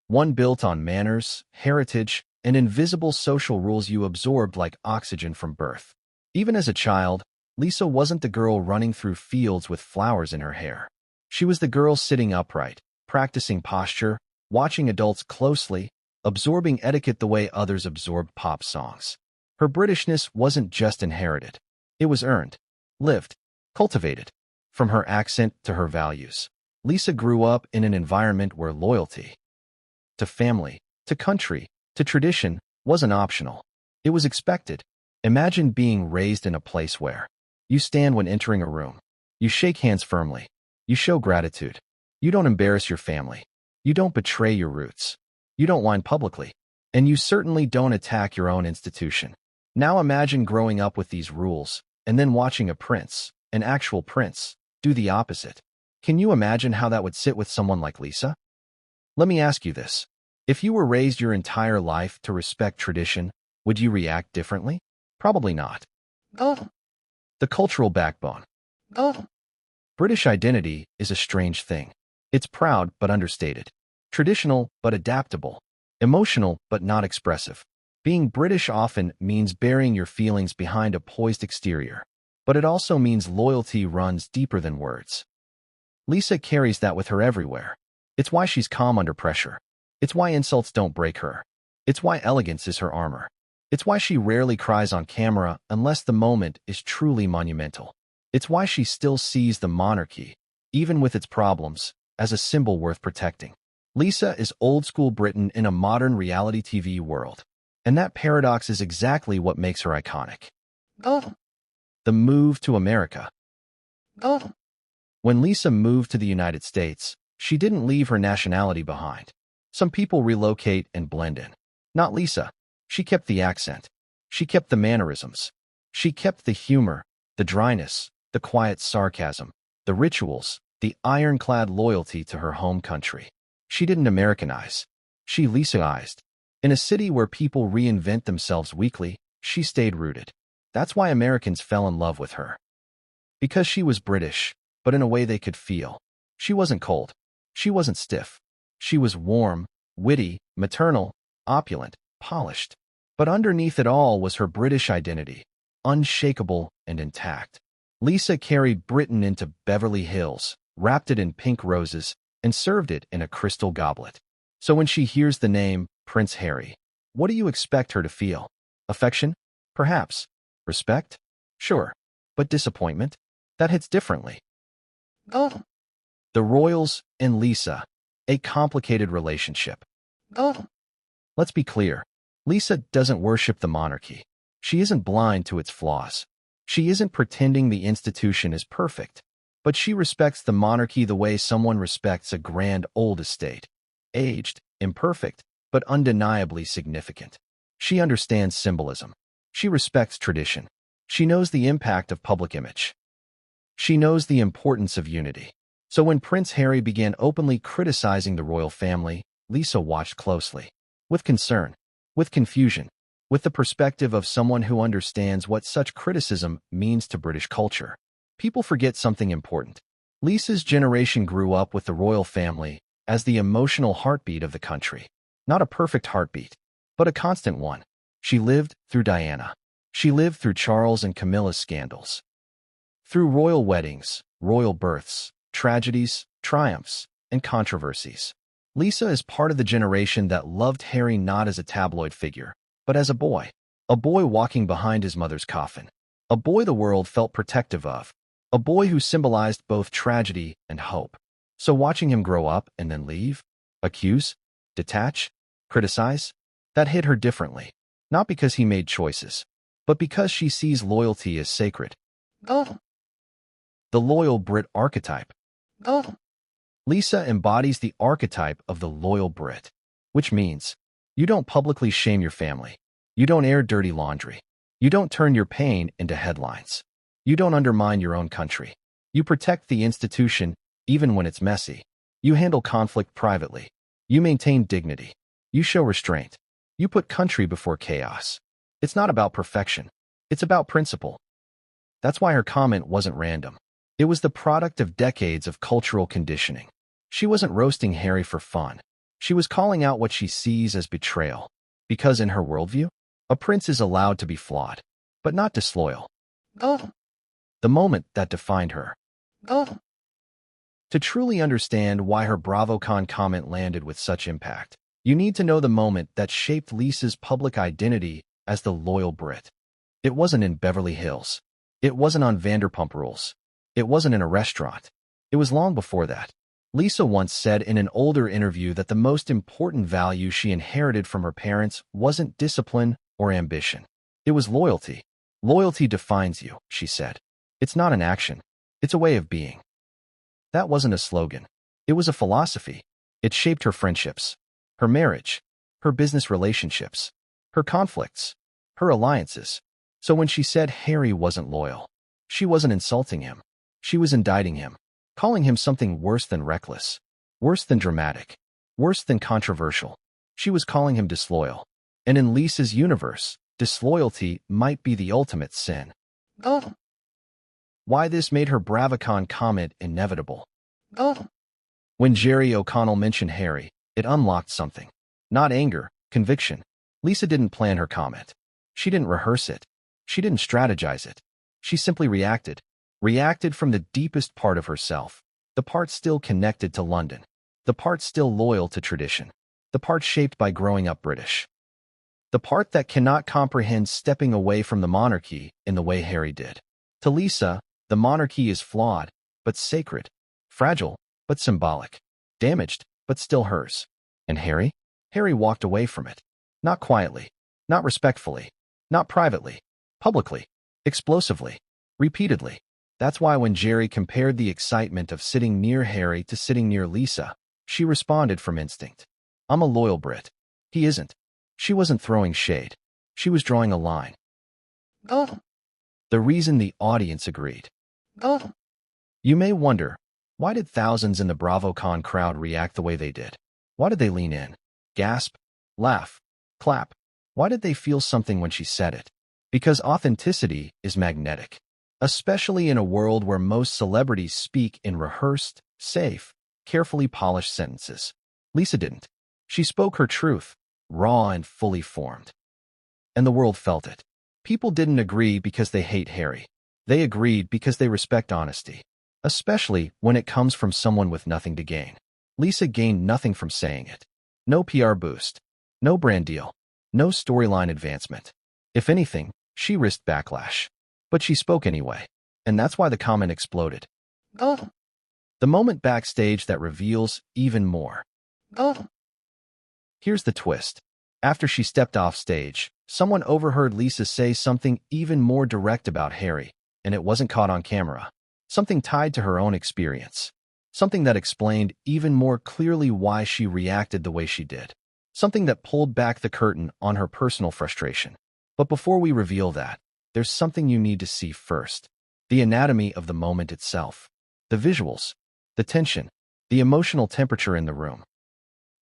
One built on manners, heritage, and invisible social rules you absorbed like oxygen from birth. Even as a child, Lisa wasn't the girl running through fields with flowers in her hair. She was the girl sitting upright, practicing posture, watching adults closely, absorbing etiquette the way others absorbed pop songs. Her Britishness wasn't just inherited. It was earned, lived, cultivated. From her accent to her values, Lisa grew up in an environment where loyalty to family, to country, to tradition wasn't optional. It was expected. Imagine being raised in a place where you stand when entering a room. You shake hands firmly. You show gratitude. You don't embarrass your family. You don't betray your roots. You don't whine publicly. And you certainly don't attack your own institution. Now imagine growing up with these rules and then watching a prince, an actual prince, do the opposite. Can you imagine how that would sit with someone like Lisa? Let me ask you this. If you were raised your entire life to respect tradition, would you react differently? Probably not. Oh, The cultural backbone. oh, British identity is a strange thing. It's proud but understated. Traditional but adaptable. Emotional but not expressive. Being British often means burying your feelings behind a poised exterior, but it also means loyalty runs deeper than words. Lisa carries that with her everywhere. It's why she's calm under pressure. It's why insults don't break her. It's why elegance is her armor. It's why she rarely cries on camera unless the moment is truly monumental. It's why she still sees the monarchy, even with its problems, as a symbol worth protecting. Lisa is old-school Britain in a modern reality TV world. And that paradox is exactly what makes her iconic. oh, The move to America. oh, When Lisa moved to the United States, she didn't leave her nationality behind. Some people relocate and blend in. Not Lisa. She kept the accent. She kept the mannerisms. She kept the humor, the dryness, the quiet sarcasm, the rituals, the ironclad loyalty to her home country. She didn't Americanize. She Lisaized. In a city where people reinvent themselves weekly, she stayed rooted. That's why Americans fell in love with her. Because she was British, but in a way they could feel. She wasn't cold. She wasn't stiff. She was warm, witty, maternal, opulent, polished. But underneath it all was her British identity, unshakable and intact. Lisa carried Britain into Beverly Hills, wrapped it in pink roses, and served it in a crystal goblet. So when she hears the name Prince Harry, what do you expect her to feel? Affection? Perhaps. Respect? Sure. But disappointment? That hits differently. oh, The royals and Lisa, a complicated relationship. oh, Let's be clear. Lisa doesn't worship the monarchy. She isn't blind to its flaws. She isn't pretending the institution is perfect. But she respects the monarchy the way someone respects a grand old estate. Aged, imperfect, but undeniably significant. She understands symbolism. She respects tradition. She knows the impact of public image. She knows the importance of unity. So when Prince Harry began openly criticizing the royal family, Lisa watched closely. With concern, with confusion, with the perspective of someone who understands what such criticism means to British culture. People forget something important. Lisa's generation grew up with the royal family as the emotional heartbeat of the country. Not a perfect heartbeat, but a constant one. She lived through Diana. She lived through Charles and Camilla's scandals. Through royal weddings, royal births, tragedies, triumphs, and controversies. Lisa is part of the generation that loved Harry not as a tabloid figure, but as a boy. A boy walking behind his mother's coffin. A boy the world felt protective of. A boy who symbolized both tragedy and hope. So watching him grow up and then leave, accuse, detach, criticize, that hit her differently. Not because he made choices, but because she sees loyalty as sacred. oh, The loyal Brit archetype. oh, Lisa embodies the archetype of the loyal Brit, which means you don't publicly shame your family. You don't air dirty laundry. You don't turn your pain into headlines. You don't undermine your own country. You protect the institution even when it's messy. You handle conflict privately. You maintain dignity. You show restraint. You put country before chaos. It's not about perfection. It's about principle. That's why her comment wasn't random. It was the product of decades of cultural conditioning. She wasn't roasting Harry for fun. She was calling out what she sees as betrayal. Because in her worldview, a prince is allowed to be flawed, but not disloyal. Oh, The moment that defined her. oh, To truly understand why her BravoCon comment landed with such impact, you need to know the moment that shaped Lisa's public identity as the loyal Brit. It wasn't in Beverly Hills. It wasn't on Vanderpump Rules. It wasn't in a restaurant. It was long before that. Lisa once said in an older interview that the most important value she inherited from her parents wasn't discipline or ambition. It was loyalty. Loyalty defines you, she said. It's not an action. It's a way of being. That wasn't a slogan. It was a philosophy. It shaped her friendships, her marriage, her business relationships, her conflicts, her alliances. So when she said Harry wasn't loyal, she wasn't insulting him. She was indicting him, calling him something worse than reckless, worse than dramatic, worse than controversial. She was calling him disloyal. And in Lisa's universe, disloyalty might be the ultimate sin. oh, Why this made her BravoCon comment inevitable. oh, When Jerry O'Connell mentioned Harry, it unlocked something. Not anger, conviction. Lisa didn't plan her comment. She didn't rehearse it. She didn't strategize it. She simply reacted. Reacted from the deepest part of herself. The part still connected to London. The part still loyal to tradition. The part shaped by growing up British. The part that cannot comprehend stepping away from the monarchy in the way Harry did. To Lisa, the monarchy is flawed, but sacred. Fragile, but symbolic. Damaged, but still hers. And Harry? Harry walked away from it. Not quietly. Not respectfully. Not privately. Publicly. Explosively. Repeatedly. That's why when Jerry compared the excitement of sitting near Harry to sitting near Lisa, she responded from instinct. I'm a loyal Brit. He isn't. She wasn't throwing shade. She was drawing a line. oh, The reason the audience agreed. oh, You may wonder, why did thousands in the BravoCon crowd react the way they did? Why did they lean in, gasp, laugh, clap? Why did they feel something when she said it? Because authenticity is magnetic. Especially in a world where most celebrities speak in rehearsed, safe, carefully polished sentences. Lisa didn't. She spoke her truth, raw and fully formed. And the world felt it. People didn't agree because they hate Harry. They agreed because they respect honesty. Especially when it comes from someone with nothing to gain. Lisa gained nothing from saying it. No PR boost. No brand deal. No storyline advancement. If anything, she risked backlash. But she spoke anyway. And that's why the comment exploded. oh, The moment backstage that reveals even more. oh, Here's the twist. After she stepped off stage, someone overheard Lisa say something even more direct about Harry, and it wasn't caught on camera. Something tied to her own experience. Something that explained even more clearly why she reacted the way she did. Something that pulled back the curtain on her personal frustration. But before we reveal that, there's something you need to see first. The anatomy of the moment itself. The visuals. The tension. The emotional temperature in the room.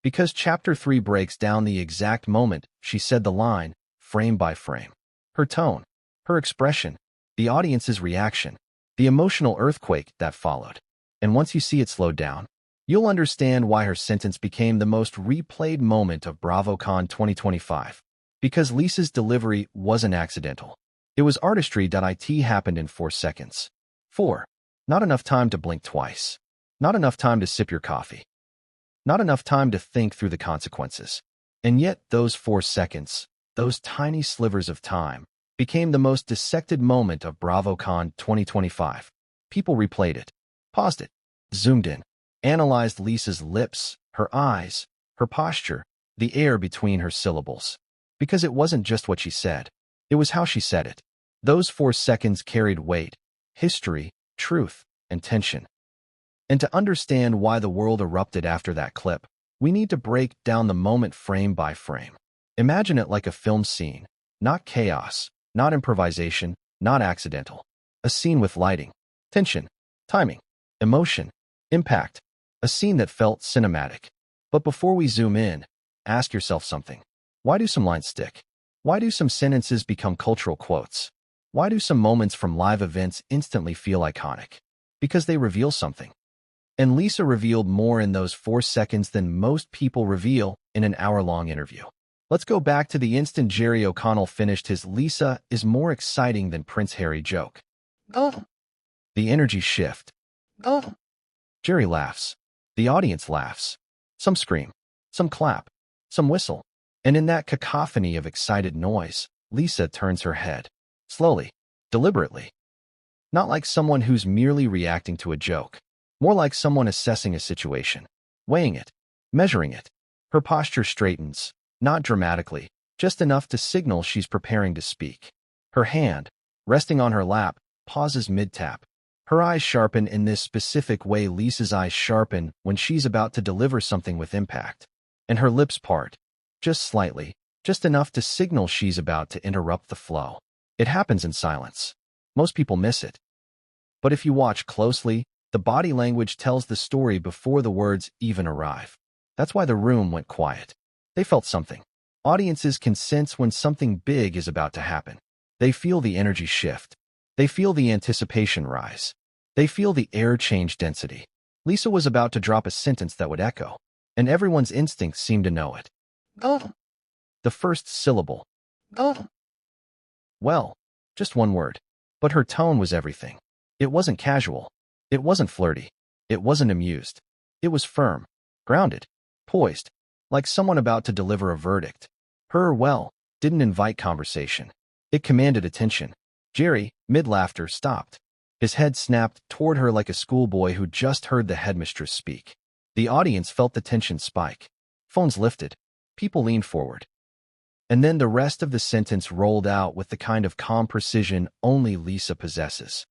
Because Chapter 3 breaks down the exact moment she said the line, frame by frame. Her tone. Her expression. The audience's reaction. The emotional earthquake that followed. And once you see it slowed down, you'll understand why her sentence became the most replayed moment of BravoCon 2025. Because Lisa's delivery wasn't accidental. It was artistry. It happened in 4 seconds. 4. Not enough time to blink twice. Not enough time to sip your coffee. Not enough time to think through the consequences. And yet those 4 seconds, those tiny slivers of time, became the most dissected moment of BravoCon 2025. People replayed it, paused it, zoomed in, analyzed Lisa's lips, her eyes, her posture, the air between her syllables. Because it wasn't just what she said. It was how she said it. Those 4 seconds carried weight, history, truth, and tension. And to understand why the world erupted after that clip, we need to break down the moment frame by frame. Imagine it like a film scene, not chaos, not improvisation, not accidental. A scene with lighting, tension, timing, emotion, impact. A scene that felt cinematic. But before we zoom in, ask yourself something. Why do some lines stick? Why do some sentences become cultural quotes? Why do some moments from live events instantly feel iconic? Because they reveal something. And Lisa revealed more in those 4 seconds than most people reveal in an hour-long interview. Let's go back to the instant Jerry O'Connell finished his Lisa is more exciting than Prince Harry joke. Oh, The energy shift. oh, Jerry laughs. The audience laughs. Some scream. Some clap. Some whistle. And in that cacophony of excited noise, Lisa turns her head. Slowly. Deliberately. Not like someone who's merely reacting to a joke. More like someone assessing a situation. Weighing it. Measuring it. Her posture straightens. Not dramatically. Just enough to signal she's preparing to speak. Her hand, resting on her lap, pauses mid-tap. Her eyes sharpen in this specific way Lisa's eyes sharpen when she's about to deliver something with impact. And her lips part. Just slightly. Just enough to signal she's about to interrupt the flow. It happens in silence. Most people miss it. But if you watch closely, the body language tells the story before the words even arrive. That's why the room went quiet. They felt something. Audiences can sense when something big is about to happen. They feel the energy shift. They feel the anticipation rise. They feel the air change density. Lisa was about to drop a sentence that would echo, and everyone's instincts seemed to know it. oh, The first syllable. oh, Well, just one word. But her tone was everything. It wasn't casual. It wasn't flirty. It wasn't amused. It was firm, grounded, poised, like someone about to deliver a verdict. Her, well, didn't invite conversation. It commanded attention. Jerry, mid-laughter, stopped. His head snapped toward her like a schoolboy who just heard the headmistress speak. The audience felt the tension spike. Phones lifted. People leaned forward. And then the rest of the sentence rolled out with the kind of calm precision only Lisa possesses.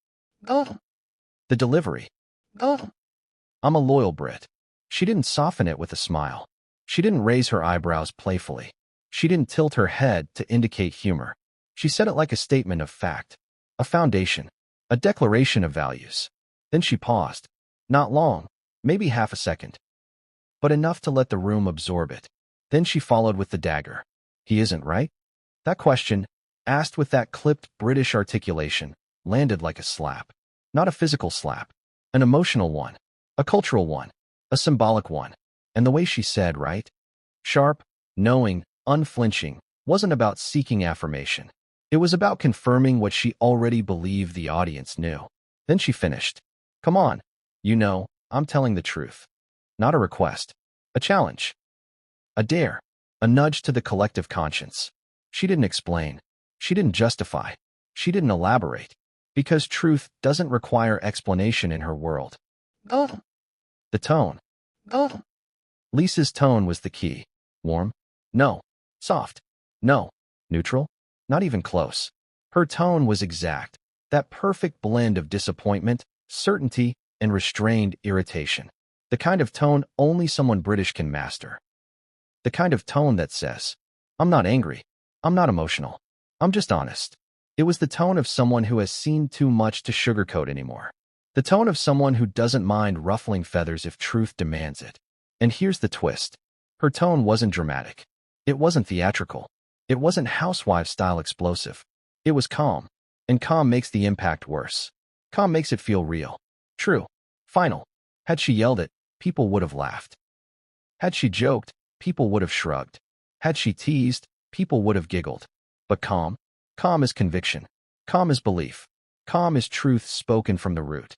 oh, The delivery. oh, I'm a loyal Brit. She didn't soften it with a smile. She didn't raise her eyebrows playfully. She didn't tilt her head to indicate humor. She said it like a statement of fact, a foundation, a declaration of values. Then she paused. Not long, maybe half a second, but enough to let the room absorb it. Then she followed with the dagger. He isn't, right? That question, asked with that clipped British articulation, landed like a slap. Not a physical slap, an emotional one, a cultural one, a symbolic one. And the way she said, right? Sharp, knowing, unflinching, wasn't about seeking affirmation. It was about confirming what she already believed the audience knew. Then she finished. Come on. You know, I'm telling the truth. Not a request. A challenge. A dare. A nudge to the collective conscience. She didn't explain. She didn't justify. She didn't elaborate. Because truth doesn't require explanation in her world. oh, The tone. oh, Lisa's tone was the key. Warm? No. Soft? No. Neutral? Not even close. Her tone was exact. That perfect blend of disappointment, certainty, and restrained irritation. The kind of tone only someone British can master. The kind of tone that says, I'm not angry. I'm not emotional. I'm just honest. It was the tone of someone who has seen too much to sugarcoat anymore. The tone of someone who doesn't mind ruffling feathers if truth demands it. And here's the twist. Her tone wasn't dramatic. It wasn't theatrical. It wasn't housewife-style explosive. It was calm. And calm makes the impact worse. Calm makes it feel real. True. Final. Had she yelled it, people would have laughed. Had she joked, people would have shrugged. Had she teased, people would have giggled. But calm? Calm is conviction. Calm is belief. Calm is truth spoken from the root.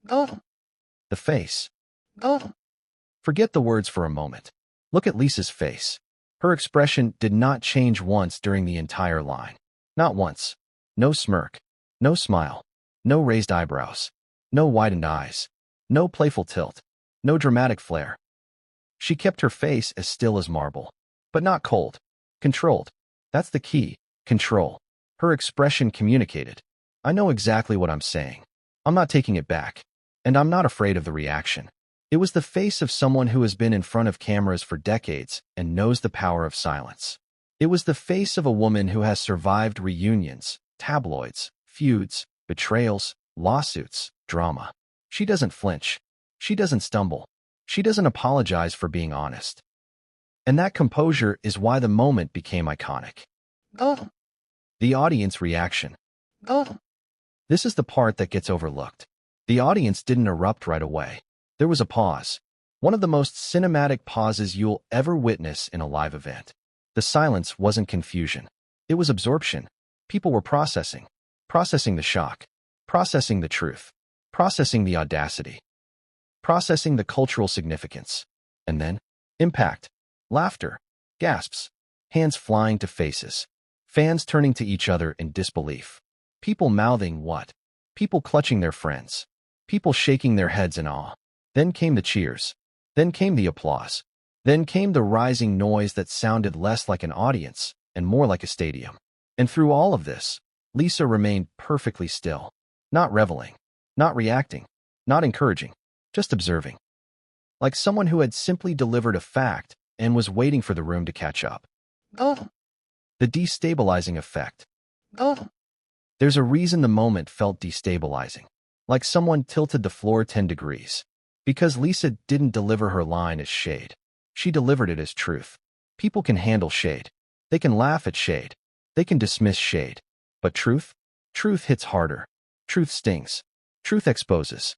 oh, The face. oh, Forget the words for a moment. Look at Lisa's face. Her expression did not change once during the entire line. Not once. No smirk. No smile. No raised eyebrows. No widened eyes. No playful tilt. No dramatic flair. She kept her face as still as marble. But not cold. Controlled. That's the key. Control. Her expression communicated. I know exactly what I'm saying. I'm not taking it back. And I'm not afraid of the reaction. It was the face of someone who has been in front of cameras for decades and knows the power of silence. It was the face of a woman who has survived reunions, tabloids, feuds, betrayals, lawsuits, drama. She doesn't flinch. She doesn't stumble. She doesn't apologize for being honest. And that composure is why the moment became iconic. oh, The audience reaction. oh, This is the part that gets overlooked. The audience didn't erupt right away. There was a pause. One of the most cinematic pauses you'll ever witness in a live event. The silence wasn't confusion. It was absorption. People were processing. Processing the shock. Processing the truth. Processing the audacity. Processing the cultural significance. And then, impact. Laughter. Gasps. Hands flying to faces. Fans turning to each other in disbelief. People mouthing what? People clutching their friends. People shaking their heads in awe. Then came the cheers. Then came the applause. Then came the rising noise that sounded less like an audience and more like a stadium. And through all of this, Lisa remained perfectly still, not reveling, not reacting, not encouraging, just observing. Like someone who had simply delivered a fact and was waiting for the room to catch up. Oh, The destabilizing effect. oh, There's a reason the moment felt destabilizing, like someone tilted the floor 10 degrees. Because Lisa didn't deliver her line as shade. She delivered it as truth. People can handle shade. They can laugh at shade. They can dismiss shade. But truth? Truth hits harder. Truth stings. Truth exposes.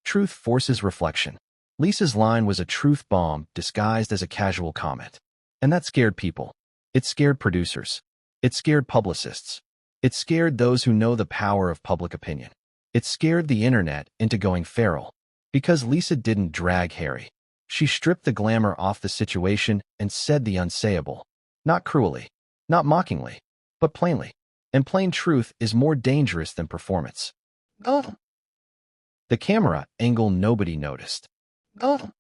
Truth forces reflection. Lisa's line was a truth bomb disguised as a casual comment. And that scared people. It scared producers. It scared publicists. It scared those who know the power of public opinion. It scared the internet into going feral. Because Lisa didn't drag Harry. She stripped the glamour off the situation and said the unsayable. Not cruelly, not mockingly, but plainly. And plain truth is more dangerous than performance. oh, The camera angle nobody noticed. oh,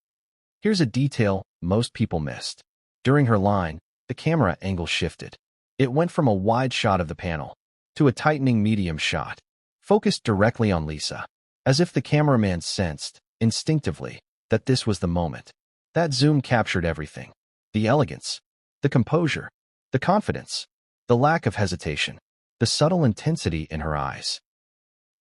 Here's a detail most people missed. During her line, the camera angle shifted. It went from a wide shot of the panel to a tightening medium shot, focused directly on Lisa, as if the cameraman sensed, instinctively, that this was the moment. That zoom captured everything. The elegance, the composure, the confidence, the lack of hesitation, the subtle intensity in her eyes.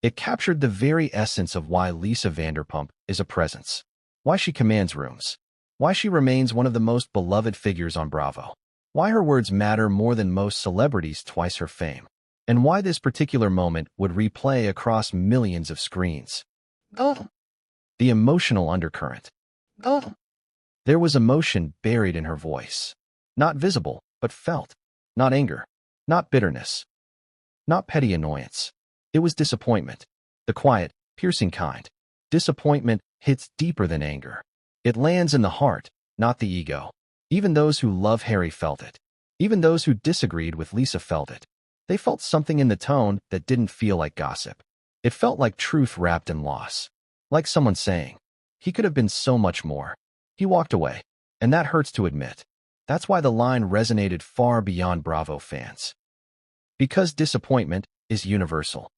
It captured the very essence of why Lisa Vanderpump is a presence, why she commands rooms, why she remains one of the most beloved figures on Bravo, why her words matter more than most celebrities twice her fame, and why this particular moment would replay across millions of screens. oh, The emotional undercurrent. oh, There was emotion buried in her voice. Not visible, but felt. Not anger. Not bitterness. Not petty annoyance. It was disappointment. The quiet, piercing kind. Disappointment hits deeper than anger. It lands in the heart, not the ego. Even those who love Harry felt it. Even those who disagreed with Lisa felt it. They felt something in the tone that didn't feel like gossip. It felt like truth wrapped in loss. Like someone saying, he could have been so much more. He walked away, and that hurts to admit. That's why the line resonated far beyond Bravo fans. Because disappointment is universal.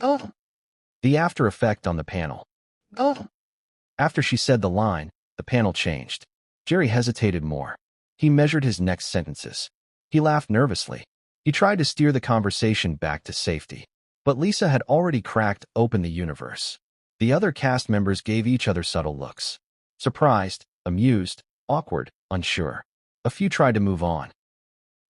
oh, The after effect on the panel. oh, After she said the line, the panel changed. Jerry hesitated more. He measured his next sentences. He laughed nervously. He tried to steer the conversation back to safety. But Lisa had already cracked open the universe. The other cast members gave each other subtle looks. Surprised, amused, awkward, unsure. A few tried to move on.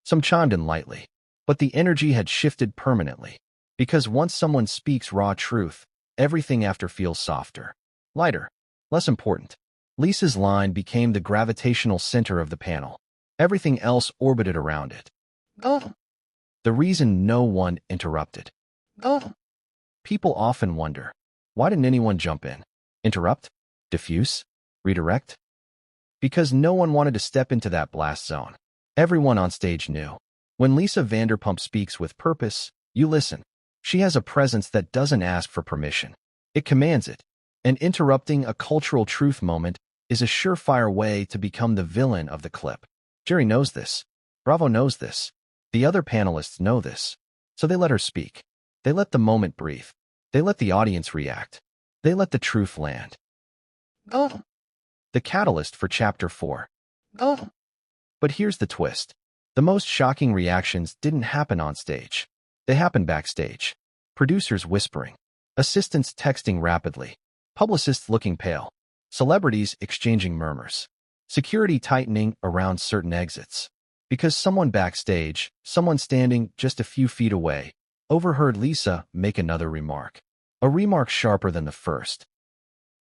Some chimed in lightly. But the energy had shifted permanently. Because once someone speaks raw truth, everything after feels softer, lighter, less important. Lisa's line became the gravitational center of the panel. Everything else orbited around it. oh, The reason no one interrupted. oh, People often wonder, why didn't anyone jump in? Interrupt? Diffuse? Redirect? Because no one wanted to step into that blast zone. Everyone on stage knew. When Lisa Vanderpump speaks with purpose, you listen. She has a presence that doesn't ask for permission. It commands it. And interrupting a cultural truth moment is a surefire way to become the villain of the clip. Jerry knows this. Bravo knows this. The other panelists know this. So they let her speak. They let the moment breathe. They let the audience react. They let the truth land. oh, The catalyst for Chapter 4. oh, But here's the twist. The most shocking reactions didn't happen on stage. They happened backstage. Producers whispering. Assistants texting rapidly. Publicists looking pale. Celebrities exchanging murmurs. Security tightening around certain exits. Because someone backstage, someone standing just a few feet away, overheard Lisa make another remark. A remark sharper than the first.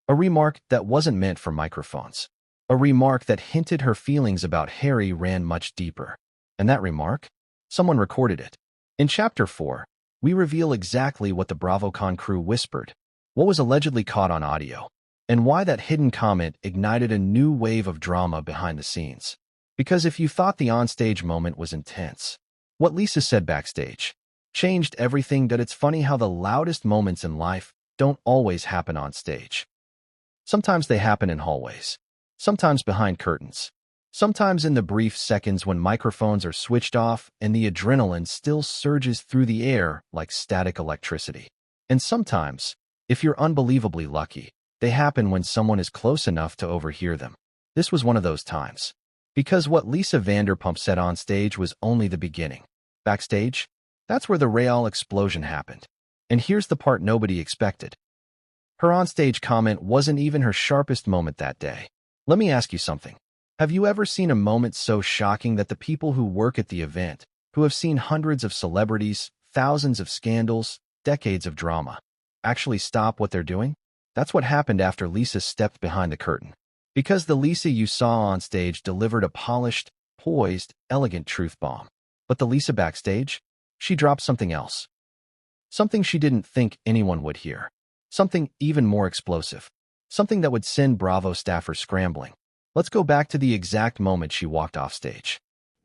A remark that wasn't meant for microphones. A remark that hinted her feelings about Harry ran much deeper. And that remark? Someone recorded it. In Chapter 4, we reveal exactly what the BravoCon crew whispered, what was allegedly caught on audio, and why that hidden comment ignited a new wave of drama behind the scenes. Because if you thought the onstage moment was intense, what Lisa said backstage changed everything. That it's funny how the loudest moments in life don't always happen on stage. Sometimes they happen in hallways, sometimes behind curtains, sometimes in the brief seconds when microphones are switched off and the adrenaline still surges through the air like static electricity. And sometimes, if you're unbelievably lucky, they happen when someone is close enough to overhear them. This was one of those times. Because what Lisa Vanderpump said on stage was only the beginning. Backstage, that's where the real explosion happened. And here's the part nobody expected. Her onstage comment wasn't even her sharpest moment that day. Let me ask you something. Have you ever seen a moment so shocking that the people who work at the event, who have seen hundreds of celebrities, thousands of scandals, decades of drama, actually stop what they're doing? That's what happened after Lisa stepped behind the curtain. Because the Lisa you saw on stage delivered a polished, poised, elegant truth bomb. But the Lisa backstage? She dropped something else. Something she didn't think anyone would hear. Something even more explosive. Something that would send Bravo staffers scrambling. Let's go back to the exact moment she walked off stage.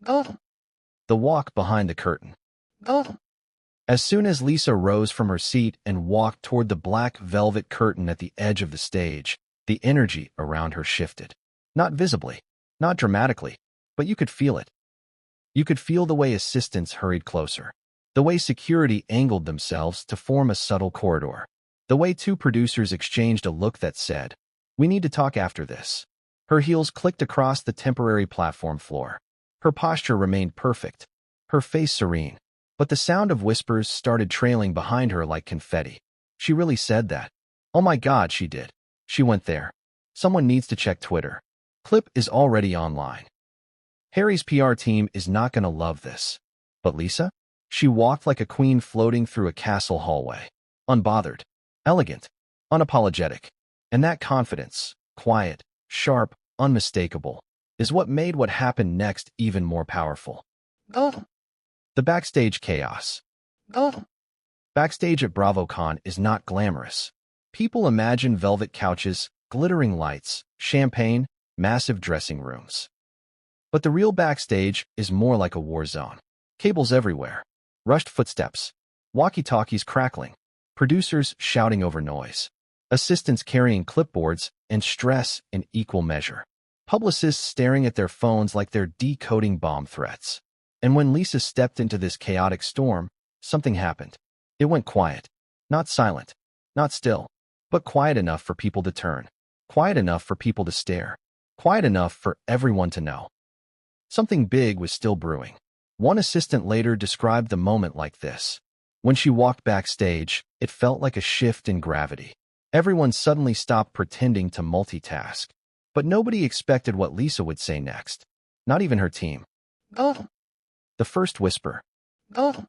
Oh, The walk behind the curtain. oh, As soon as Lisa rose from her seat and walked toward the black velvet curtain at the edge of the stage, the energy around her shifted. Not visibly, not dramatically, but you could feel it. You could feel the way assistants hurried closer, the way security angled themselves to form a subtle corridor, the way two producers exchanged a look that said, "We need to talk after this." Her heels clicked across the temporary platform floor. Her posture remained perfect, her face serene, but the sound of whispers started trailing behind her like confetti. She really said that. Oh my God, she did. She went there. Someone needs to check Twitter. Clip is already online. Harry's PR team is not going to love this. But Lisa? She walked like a queen floating through a castle hallway. Unbothered, elegant, unapologetic. And that confidence, quiet, sharp, unmistakable, is what made what happened next even more powerful. oh, The backstage chaos. oh, Backstage at BravoCon is not glamorous. People imagine velvet couches, glittering lights, champagne, massive dressing rooms. But the real backstage is more like a war zone. Cables everywhere, rushed footsteps, walkie-talkies crackling, producers shouting over noise, assistants carrying clipboards, and stress in equal measure. Publicists staring at their phones like they're decoding bomb threats. And when Lisa stepped into this chaotic storm, something happened. It went quiet. Not silent, not still, but quiet enough for people to turn. Quiet enough for people to stare. Quiet enough for everyone to know. Something big was still brewing. One assistant later described the moment like this. When she walked backstage, it felt like a shift in gravity. Everyone suddenly stopped pretending to multitask. But nobody expected what Lisa would say next. Not even her team. oh, The first whisper. oh,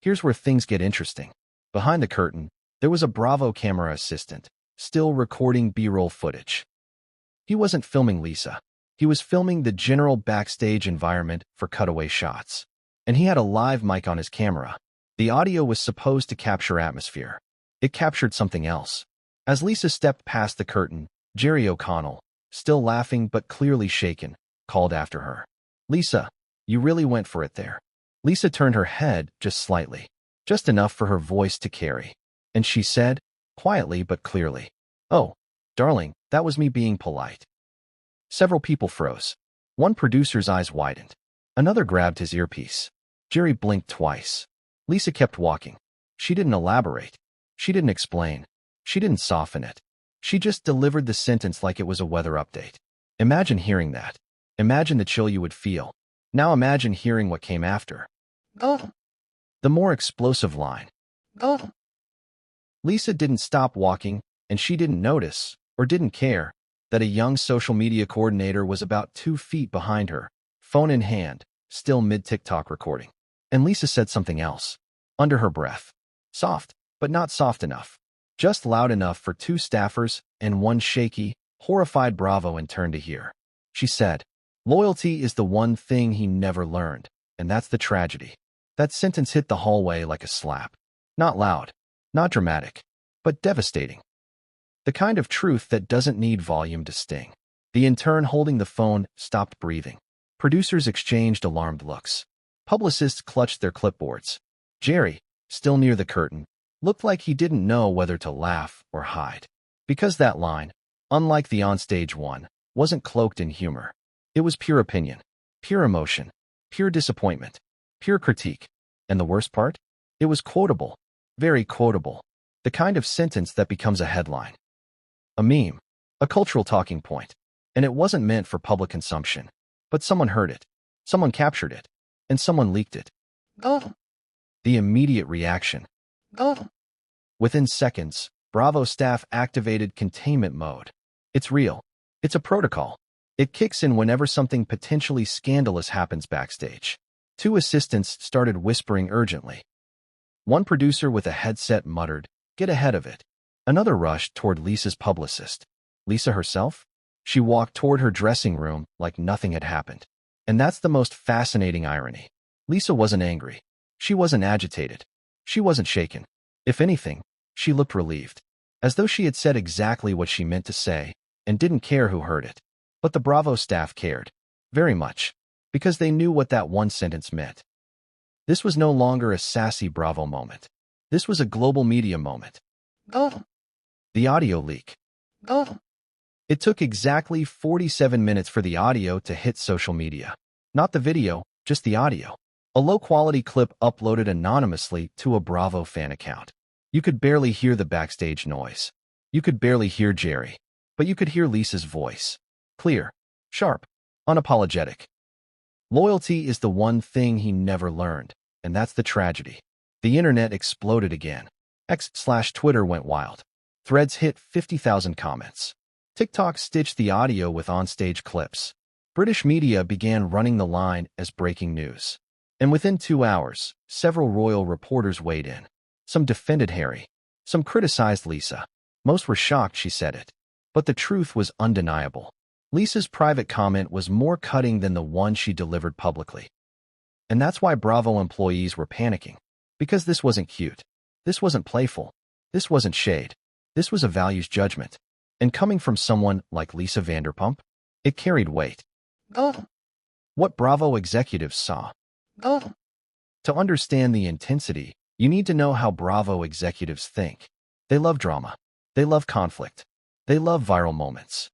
Here's where things get interesting. Behind the curtain, there was a Bravo camera assistant, still recording B-roll footage. He wasn't filming Lisa. He was filming the general backstage environment for cutaway shots. And he had a live mic on his camera. The audio was supposed to capture atmosphere. It captured something else. As Lisa stepped past the curtain, Jerry O'Connell, still laughing but clearly shaken, called after her. "Lisa, you really went for it there." Lisa turned her head just slightly, just enough for her voice to carry. And she said, quietly but clearly, "Oh, darling, that was me being polite." Several people froze. One producer's eyes widened. Another grabbed his earpiece. Jerry blinked twice. Lisa kept walking. She didn't elaborate. She didn't explain. She didn't soften it. She just delivered the sentence like it was a weather update. Imagine hearing that. Imagine the chill you would feel. Now imagine hearing what came after. oh, The more explosive line. oh, Lisa didn't stop walking, and she didn't notice, or didn't care, that a young social media coordinator was about 2 feet behind her, phone in hand, still mid-TikTok recording. And Lisa said something else, under her breath. Soft, but not soft enough. Just loud enough for 2 staffers and one shaky, horrified Bravo intern to hear. She said, "Loyalty is the one thing he never learned." And that's the tragedy. That sentence hit the hallway like a slap. Not loud, not dramatic, but devastating. The kind of truth that doesn't need volume to sting. The intern holding the phone stopped breathing. Producers exchanged alarmed looks. Publicists clutched their clipboards. Jerry, still near the curtain, looked like he didn't know whether to laugh or hide. Because that line, unlike the onstage one, wasn't cloaked in humor. It was pure opinion, pure emotion, pure disappointment, pure critique. And the worst part? It was quotable, very quotable. The kind of sentence that becomes a headline. A meme, a cultural talking point. And it wasn't meant for public consumption. But someone heard it, someone captured it, and someone leaked it. Oh, The immediate reaction. oh, Within seconds, Bravo staff activated containment mode. It's real. It's a protocol. It kicks in whenever something potentially scandalous happens backstage. 2 assistants started whispering urgently. One producer with a headset muttered, "Get ahead of it." Another rushed toward Lisa's publicist. Lisa herself? She walked toward her dressing room like nothing had happened. And that's the most fascinating irony. Lisa wasn't angry. She wasn't agitated. She wasn't shaken. If anything, she looked relieved, as though she had said exactly what she meant to say and didn't care who heard it. But the Bravo staff cared. Very much. Because they knew what that one sentence meant. This was no longer a sassy Bravo moment. This was a global media moment. oh, The audio leak. oh, It took exactly 47 minutes for the audio to hit social media. Not the video, just the audio. A low-quality clip uploaded anonymously to a Bravo fan account. You could barely hear the backstage noise. You could barely hear Jerry. But you could hear Lisa's voice. Clear, sharp, unapologetic. Loyalty is the one thing he never learned, and that's the tragedy. The internet exploded again. X/Twitter went wild. Threads hit 50,000 comments. TikTok stitched the audio with onstage clips. British media began running the line as breaking news. And within 2 hours, several royal reporters weighed in. Some defended Harry. Some criticized Lisa. Most were shocked she said it. But the truth was undeniable. Lisa's private comment was more cutting than the one she delivered publicly. And that's why Bravo employees were panicking. Because this wasn't cute. This wasn't playful. This wasn't shade. This was a values judgment. And coming from someone like Lisa Vanderpump, it carried weight. oh, What Bravo executives saw. oh, To understand the intensity, you need to know how Bravo executives think. They love drama. They love conflict. They love viral moments.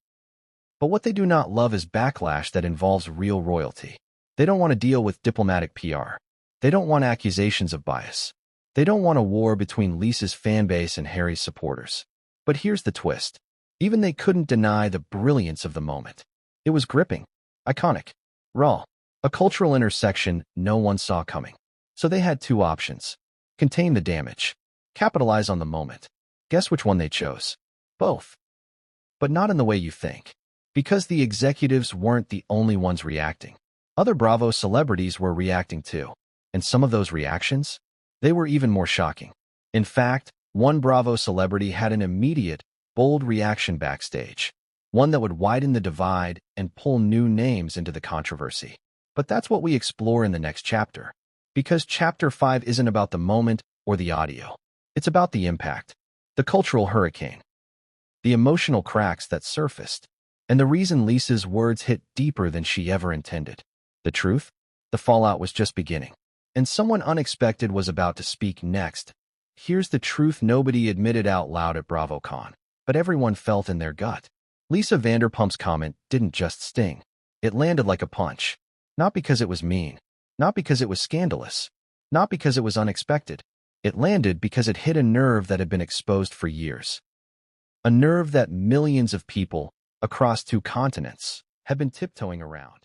But what they do not love is backlash that involves real royalty. They don't want to deal with diplomatic PR. They don't want accusations of bias. They don't want a war between Lisa's fanbase and Harry's supporters. But here's the twist. Even they couldn't deny the brilliance of the moment. It was gripping, iconic, raw, a cultural intersection no one saw coming. So they had 2 options. Contain the damage. Capitalize on the moment. Guess which one they chose? Both. But not in the way you think. Because the executives weren't the only ones reacting. Other Bravo celebrities were reacting too. And some of those reactions? They were even more shocking. In fact, one Bravo celebrity had an immediate, bold reaction backstage. One that would widen the divide and pull new names into the controversy. But that's what we explore in the next chapter. Because Chapter 5 isn't about the moment or the audio. It's about the impact, the cultural hurricane, the emotional cracks that surfaced, and the reason Lisa's words hit deeper than she ever intended. The truth? The fallout was just beginning. And someone unexpected was about to speak next. Here's the truth nobody admitted out loud at BravoCon, but everyone felt in their gut. Lisa Vanderpump's comment didn't just sting. It landed like a punch. Not because it was mean. Not because it was scandalous. Not because it was unexpected. It landed because it hit a nerve that had been exposed for years. A nerve that millions of people, across 2 continents, have been tiptoeing around.